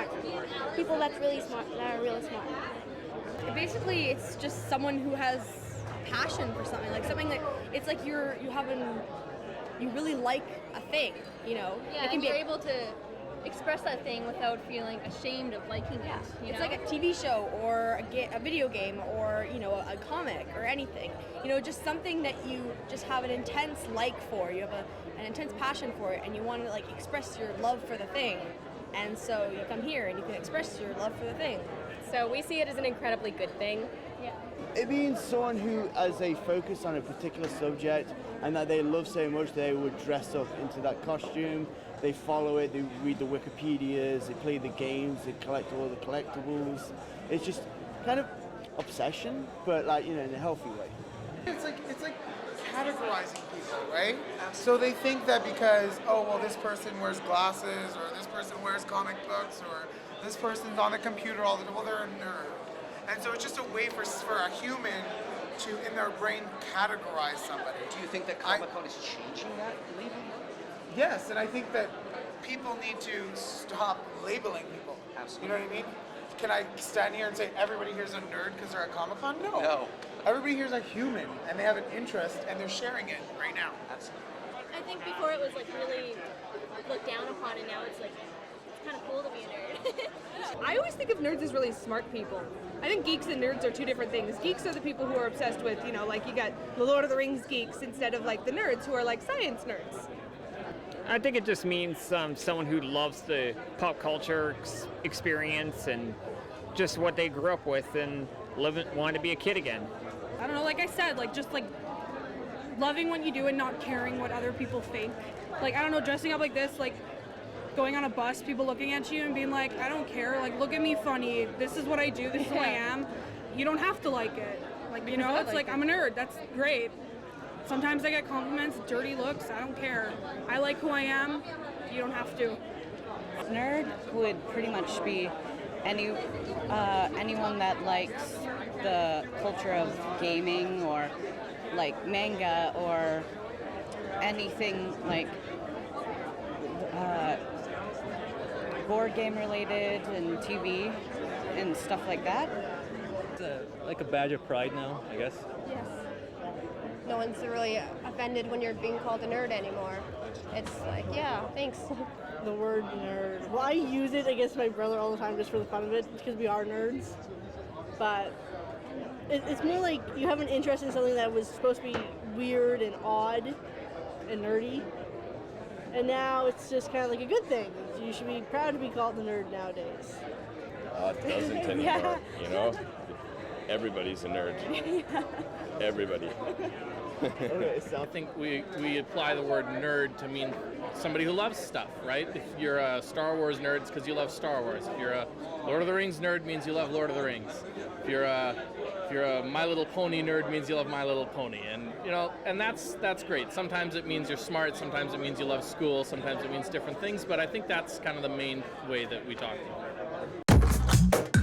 smart. People that's really smart, that are really smart. Basically, it's just someone who has passion for something, like something that it's like you really like a thing, you know. Yeah, and you're able to express that thing without feeling ashamed of liking it. It's like a TV show or a video game or, you know, a comic or anything. You know, just something that you just have an intense like for. You have an intense passion for it, and you want to like express your love for the thing. And so you come here and you can express your love for the thing. So we see it as an incredibly good thing. Yeah. It means someone who has a focus on a particular subject and that they love so much they would dress up into that costume. They follow it, they read the Wikipedias, they play the games, they collect all the collectibles. It's just kind of obsession, but like, you know, in a healthy way. It's like categorizing people, right? So they think that because, oh, well, this person wears glasses, or this person wears comic books, or this person's on the computer all the time, well, they're a nerd. And so it's just a way for a human to, in their brain, categorize somebody. Do you think that Comic-Con is changing that label? Yes, and I think that people need to stop labeling people. Absolutely. You know what I mean? Can I stand here and say everybody here's a nerd because they're at Comic-Con? No. No. Everybody here's a human, and they have an interest, and they're sharing it right now. Absolutely. I think before it was like really looked down upon, and now it's like it's kind of cool to be a nerd. I always think of nerds as really smart people. I think geeks and nerds are two different things. Geeks are the people who are obsessed with, you know, like you got the Lord of the Rings geeks instead of like the nerds who are like science nerds. I think it just means someone who loves the pop culture experience and just what they grew up with and want to be a kid again. I don't know, like I said, like just like loving what you do and not caring what other people think. Like, I don't know, dressing up like this, like going on a bus, people looking at you and being like, I don't care, like look at me funny, this is what I do, this is who I am. You don't have to like it. Like, you know, it's like I'm a nerd, that's great. Sometimes I get compliments, dirty looks, I don't care. I like who I am, you don't have to. Nerd would pretty much be anyone that likes the culture of gaming or like manga or anything like board game related and TV and stuff like that. It's like a badge of pride now, I guess. Yes. No one's really offended when you're being called a nerd anymore. It's like, yeah, thanks. The word nerd. Well, I use it against my brother all the time just for the fun of it, because we are nerds. But it's more like you have an interest in something that was supposed to be weird and odd and nerdy. And now it's just kind of like a good thing. You should be proud to be called the nerd nowadays. It doesn't anymore, Yeah. you know? Everybody's a nerd. Everybody. Okay, so I think we apply the word nerd to mean somebody who loves stuff, right? If you're a Star Wars nerd, it's because you love Star Wars. If you're a Lord of the Rings nerd, means you love Lord of the Rings. If you're a My Little Pony nerd, means you love My Little Pony, and you know, and that's great. Sometimes it means you're smart. Sometimes it means you love school. Sometimes it means different things. But I think that's kind of the main way that we talk about it.